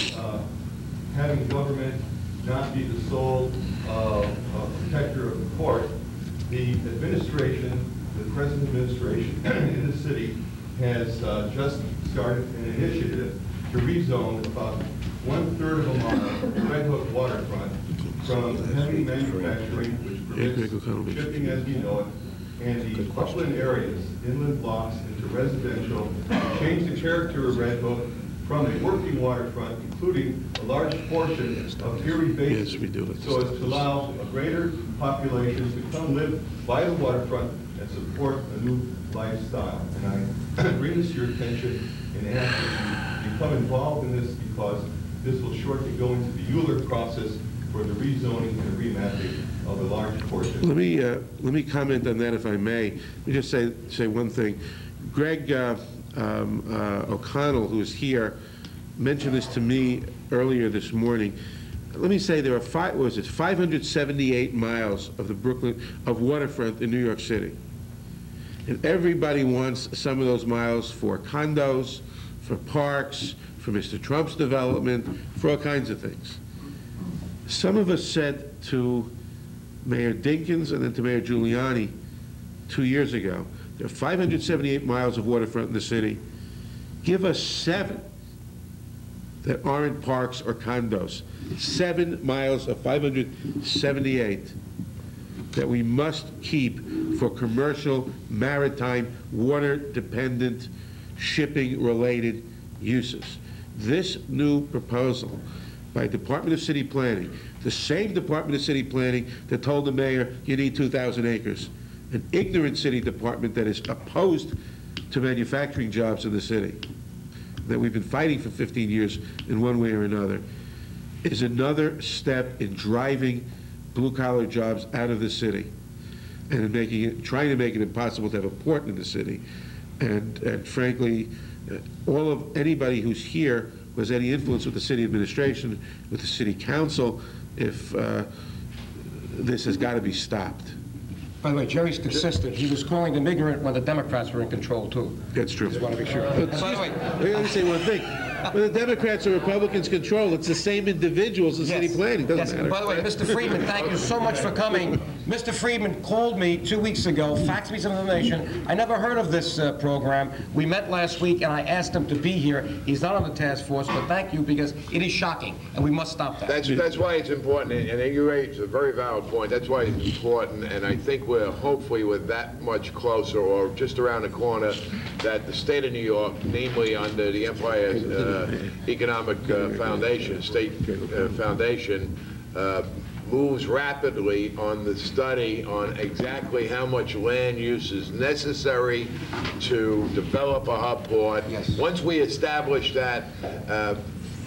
having government not be the sole protector of the port, the administration, the present administration in the city has just started an initiative to rezone about 1/3 of a mile of the Red Hook waterfront from heavy manufacturing, which permits shipping as we know it, and the upland areas, inland blocks, into residential, change the character of Red Hook from a working waterfront, including a large portion of Erie Basin, yes, we do it. so as to allow a greater population to come live by the waterfront and support a new lifestyle. And I bring this to your attention and ask that you become involved in this, because this will shortly go into the Euler process for the rezoning and remapping of a large portion. Let me comment on that, if I may. Let me just say one thing. Greg O'Connell, who is here, mentioned this to me earlier this morning. Let me say there are 578 miles of the Brooklyn waterfront in New York City, and everybody wants some of those miles for condos, for parks, for Mr. Trump's development, for all kinds of things. Some of us said to Mayor Dinkins and then to Mayor Giuliani 2 years ago, there are 578 miles of waterfront in the city. Give us 7. that aren't parks or condos. 7 miles of 578 that we must keep for commercial, maritime, water-dependent, shipping-related uses. This new proposal by Department of City Planning, the same Department of City Planning that told the mayor you need 2,000 acres, an ignorant city department that is opposed to manufacturing jobs in the city, that we've been fighting for 15 years in one way or another, is another step in driving blue-collar jobs out of the city and in making it, trying to make it impossible to have a port in the city. And frankly, anybody who's here who has any influence with the city administration, with the city council, if this has got to be stopped. By the way, Jerry's consistent. He was calling them ignorant when the Democrats were in control, too. That's true. Just want to be sure. And by the way, Let me say one thing. When the Democrats or Republicans control, it's the same individuals as city planning. Doesn't matter. By the way, Mr. Friedman, thank you so much for coming. Mr. Friedman called me 2 weeks ago, faxed me some information. I never heard of this program. We met last week, and I asked him to be here. He's not on the task force, but thank you, because it is shocking, and we must stop that. That's why it's important, and you raised a very valid point. That's why it's important, and I think we're hopefully with that much closer, or just around the corner, that the state of New York, namely under the Empire Economic Foundation, State Foundation, moves rapidly on the study on exactly how much land use is necessary to develop a hub port. Yes. Once we establish that,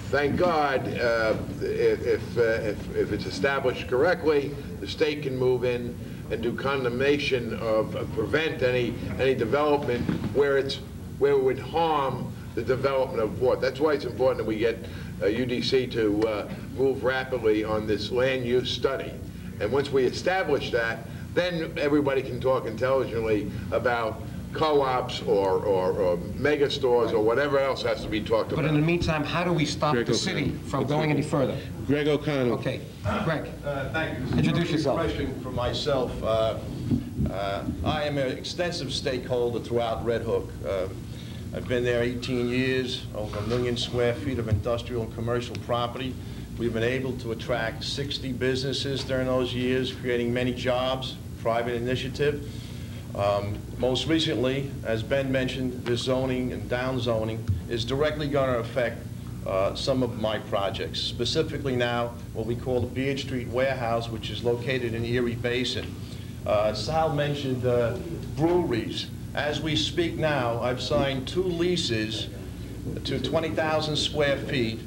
thank God, if it's established correctly, the state can move in and do condemnation of prevent any development where it would harm the development of port. That's why it's important that we get UDC to move rapidly on this land use study. And once we establish that, then everybody can talk intelligently about co-ops or mega stores or whatever else has to be talked about. But in the meantime, how do we stop the city from going any further? Greg O'Connell. Okay, Greg. Thank you. Introduce yourself. Question for myself. I am an extensive stakeholder throughout Red Hook. I've been there 18 years, over 1 million square feet of industrial and commercial property. We've been able to attract 60 businesses during those years, creating many jobs, private initiative. Most recently, as Ben mentioned, this zoning and downzoning is directly going to affect some of my projects, specifically now what we call the Beard Street Warehouse, which is located in Erie Basin. Sal mentioned breweries. As we speak now, I've signed 2 leases to 20,000 square feet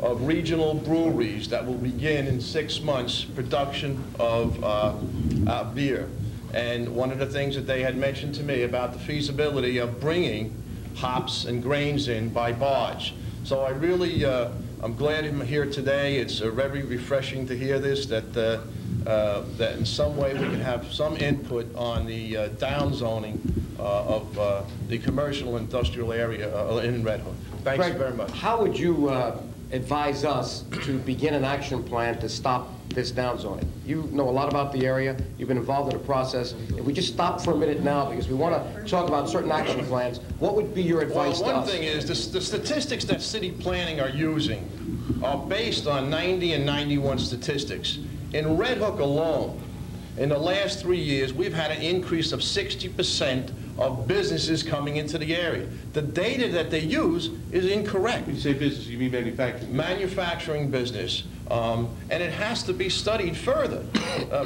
of regional breweries that will begin in 6 months production of beer. And one of the things that they had mentioned to me about the feasibility of bringing hops and grains in by barge. So I really, I'm glad I'm here today. It's very refreshing to hear this, that in some way we can have some input on the downzoning of the commercial industrial area in Red Hook. Thanks Greg, very much. How would you advise us to begin an action plan to stop this downzoning? You know a lot about the area. You've been involved in the process. If we just stop for a minute now, because we want to talk about certain action plans, what would be your advice to us? Well, one thing is the statistics that city planning are using are based on 90 and 91 statistics. In Red Hook alone, in the last 3 years, we've had an increase of 60% of businesses coming into the area. The data that they use is incorrect. When you say business, you mean manufacturing? Manufacturing business. And it has to be studied further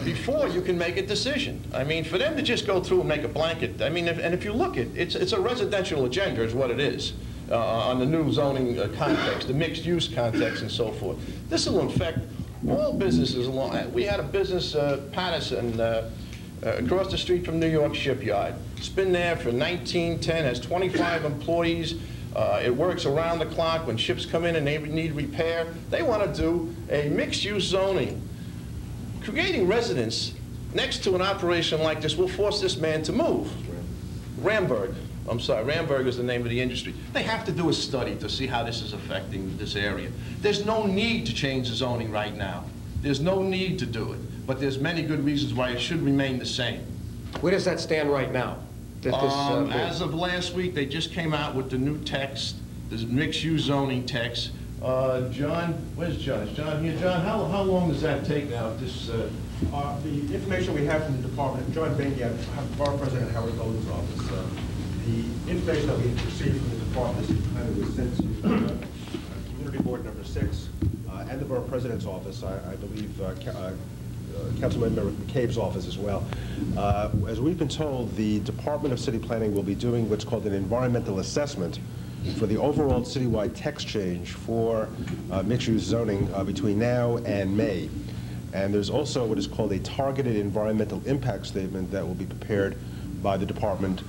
before you can make a decision. I mean, for them to just go through and make a blanket, I mean, if you look at it, it's a residential agenda is what it is on the new zoning context, the mixed use context and so forth. This will affect all businesses along. We had a business, Patterson, across the street from New York Shipyard. It's been there for 1910, has 25 employees. It works around the clock when ships come in and they need repair. They want to do a mixed-use zoning. Creating residence next to an operation like this will force this man to move. Ramberg. I'm sorry, Ramberg is the name of the industry. They have to do a study to see how this is affecting this area. There's no need to change the zoning right now. There's no need to do it, but there's many good reasons why it should remain the same. Where does that stand right now? As of last week, they just came out with the new text, the mixed-use zoning text, John, where's John? Is John here? John, how long does that take now? This, The information we have from the department, John Benke, Borough President Howard Golden's office, the information that we received from the department was sent to Community Board number 6 and the Borough President's office, I believe Councilmember McCabe's office as well. As we've been told, the Department of City Planning will be doing what's called an environmental assessment for the overall citywide text change for mixed-use zoning between now and May. And there's also what is called a targeted environmental impact statement that will be prepared by the department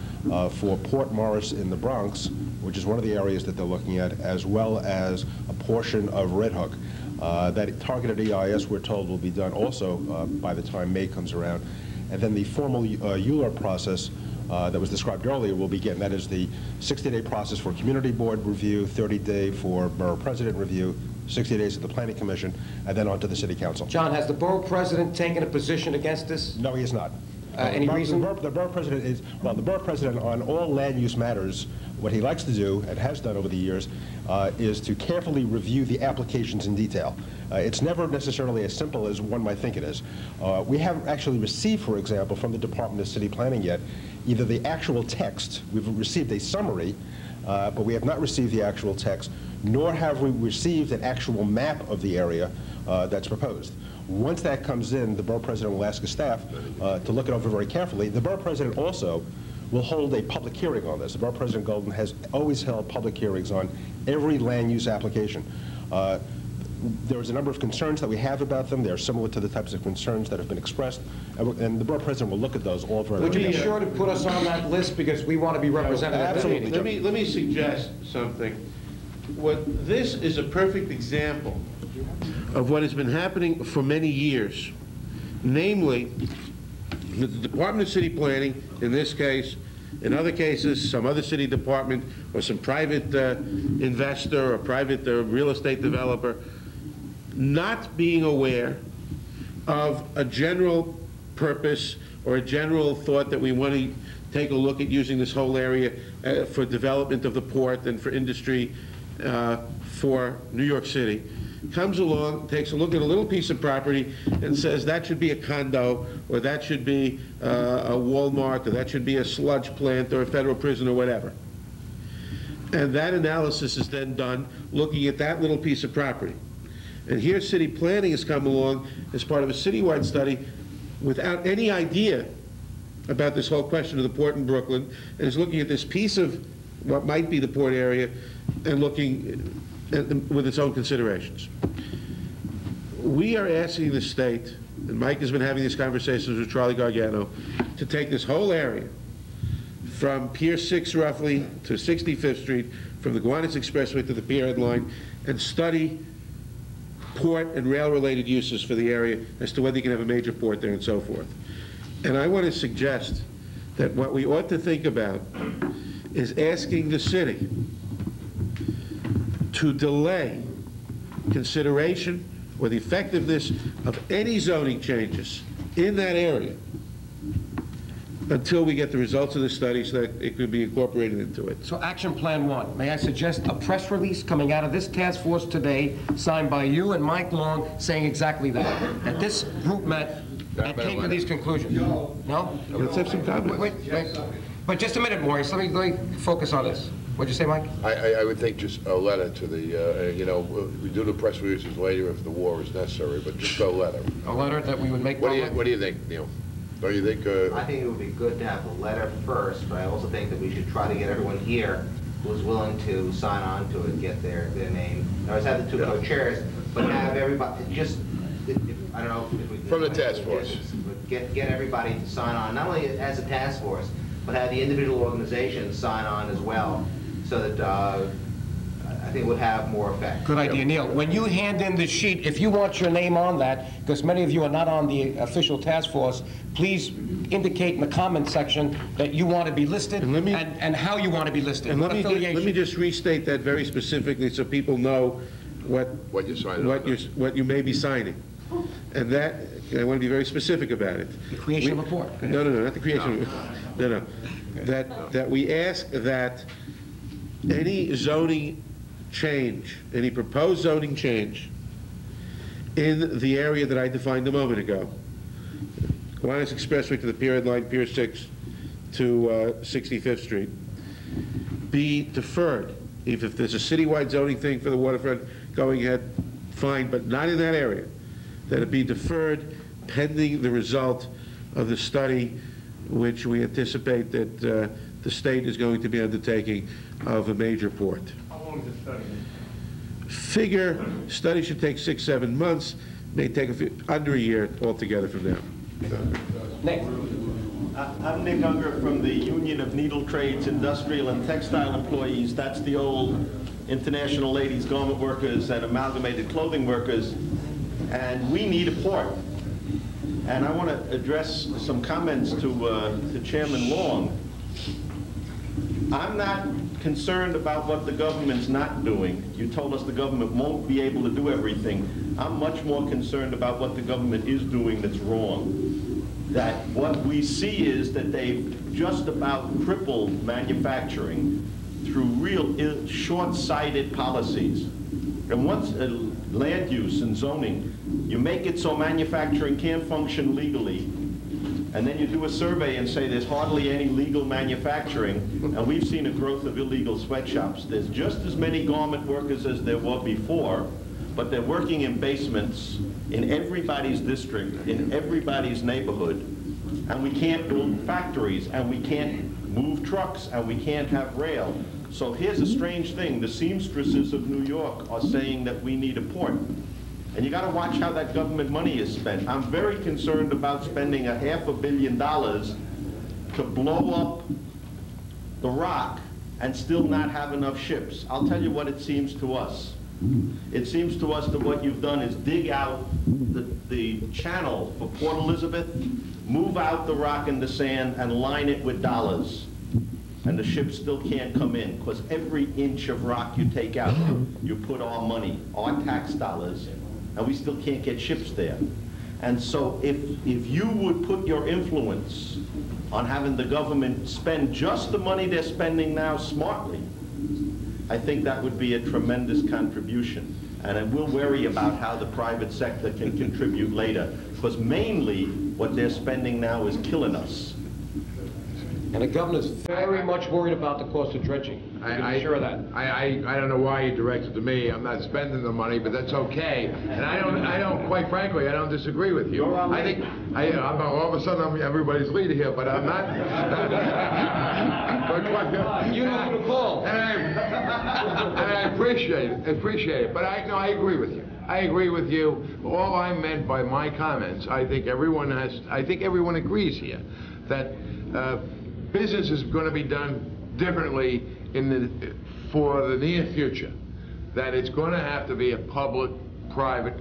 for Port Morris in the Bronx, which is one of the areas that they're looking at, as well as a portion of Red Hook. That targeted EIS, we're told, will be done also by the time May comes around. And then the formal ULURP process that was described earlier will begin. That is the 60-day process for Community Board review, 30-day for Borough President review, 60 days at the Planning Commission, and then on to the City Council. John, has the Borough President taken a position against this? No, he is not. Any reason? The Borough President is, well, the Borough President on all land use matters, what he likes to do, and has done over the years, is to carefully review the applications in detail. It's never necessarily as simple as one might think it is. We haven't actually received, for example, from the Department of City Planning yet, either the actual text, we've received a summary, but we have not received the actual text, nor have we received an actual map of the area that's proposed. Once that comes in, the Borough President will ask his staff to look it over very carefully. The Borough President also will hold a public hearing on this. The Borough President Golden has always held public hearings on every land use application. There is a number of concerns that we have about them. They're similar to the types of concerns that have been expressed, and the Borough President will look at those all very Would you be carefully. sure to put us on that list, because we want to be represented at this meeting? Let me suggest something. This is a perfect example of what has been happening for many years. Namely, the Department of City Planning, in this case, in other cases, some other city department or some private investor or private real estate developer, not being aware of a general purpose or a general thought that we want to take a look at using this whole area for development of the port and for industry for New York City, comes along, takes a look at a little piece of property and says that should be a condo, or that should be a Walmart, or that should be a sludge plant or a federal prison or whatever. And that analysis is then done looking at that little piece of property. And here city planning has come along as part of a citywide study without any idea about this whole question of the port in Brooklyn, and is looking at this piece of what might be the port area and looking with its own considerations. We are asking the state, and Mike has been having these conversations with Charlie Gargano, to take this whole area from Pier 6 roughly to 65th Street, from the Gowanus Expressway to the Pier Head line, and study port and rail-related uses for the area as to whether you can have a major port there and so forth. And I want to suggest that what we ought to think about is asking the city to delay consideration or the effectiveness of any zoning changes in that area until we get the results of the study so that it could be incorporated into it. So action plan 1, may I suggest a press release coming out of this task force today, signed by you and Mike Long, saying exactly that this group met and came to these conclusions? No? Let's have some comments. Wait. But just a minute, Maurice, let me focus on this. What'd you say, Mike? I would think just a letter to the, we do the press releases later if the war is necessary, but just a letter. A letter that we would make public? What do you think, Neil? Don't you think? I think it would be good to have a letter first, but I also think that we should try to get everyone here who's willing to sign on to it, get their name. I always have the two co-chairs, but have everybody, just, I don't know if we can... From the task force. Get everybody to sign on, not only as a task force, but have the individual organizations sign on as well, so that I think it would have more effect. Good idea, Neil. When you hand in the sheet, if you want your name on that, because many of you are not on the official task force, please indicate in the comment section that you want to be listed and how you want to be listed. And What let affiliation. me just restate that very specifically so people know what What you're signing on. what you may be signing. And that, I want to be very specific about it. The creation of a port. Go ahead. No, not the creation. No. That we ask that any zoning change, any proposed zoning change in the area that I defined a moment ago, Kiwanis Expressway to the Pier Head Line, Pier 6 to 65th Street, be deferred. If there's a citywide zoning thing for the waterfront going ahead, fine, but not in that area. That it be deferred pending the result of the study, which we anticipate that the state is going to be undertaking of a major port. How long is the study? Figure study should take 6-7 months, may take under a year altogether from now. Nick? I'm Nick Unger from the Union of Needle Trades, Industrial and Textile Employees. That's the old International Ladies Garment Workers and Amalgamated Clothing Workers. And we need a port. And I want to address some comments to Chairman Long. I'm not concerned about what the government's not doing. You told us the government won't be able to do everything. I'm much more concerned about what the government is doing that's wrong. That what we see is that they've just about crippled manufacturing through real short-sighted policies. And once land use and zoning, you make it so manufacturing can't function legally, and then you do a survey and say there's hardly any legal manufacturing, and we've seen a growth of illegal sweatshops. There's just as many garment workers as there were before, but they're working in basements in everybody's district, in everybody's neighborhood, and we can't build factories, and we can't move trucks, and we can't have rail. So here's a strange thing. The seamstresses of New York are saying that we need a port. And you got to watch how that government money is spent. I'm very concerned about spending $500 million to blow up the Rock and still not have enough ships. I'll tell you what it seems to us. It seems to us that what you've done is dig out the channel for Port Elizabeth, move out the rock and the sand, and line it with dollars. And the ships still can't come in, because every inch of rock you take out, you put our money, our tax dollars, and we still can't get ships there. And so if you would put your influence on having the government spend just the money they're spending now smartly, I think that would be a tremendous contribution. And I will worry about how the private sector can contribute later, because mainly what they're spending now is killing us. And the governor's very much worried about the cost of dredging. You can be sure of that. I don't know why you directed to me. I'm not spending the money, but that's okay. And I don't, quite frankly, I don't disagree with you. I think, I'm all of a sudden I'm everybody's leader here, but I'm not. You know who to call. And I appreciate it. But I agree with you. I agree with you. All I meant by my comments, I think everyone agrees here that business is going to be done differently for the near future. That it's going to have to be a public-private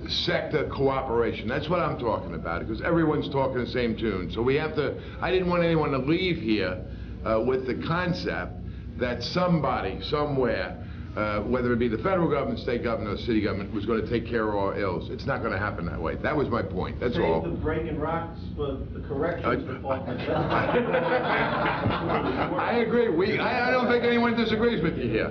sector cooperation. That's what I'm talking about, because everyone's talking the same tune. So we have to, I didn't want anyone to leave here with the concept that somebody, somewhere, whether it be the federal government, state government, or city government, was going to take care of our ills. It's not going to happen that way. That was my point. That's all. Save the breaking rocks for the corrections department. I agree. I don't think anyone disagrees with you here.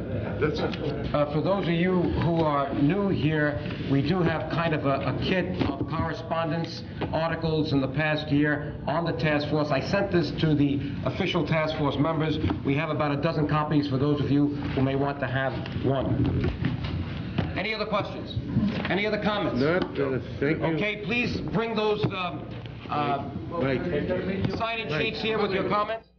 For those of you who are new here, we do have kind of a kit of correspondence, articles in the past year on the task force. I sent this to the official task force members. We have about a dozen copies for those of you who may want to have one. Any other questions? Any other comments? Thank you. Okay, please bring those sign-in sheets here with your comments.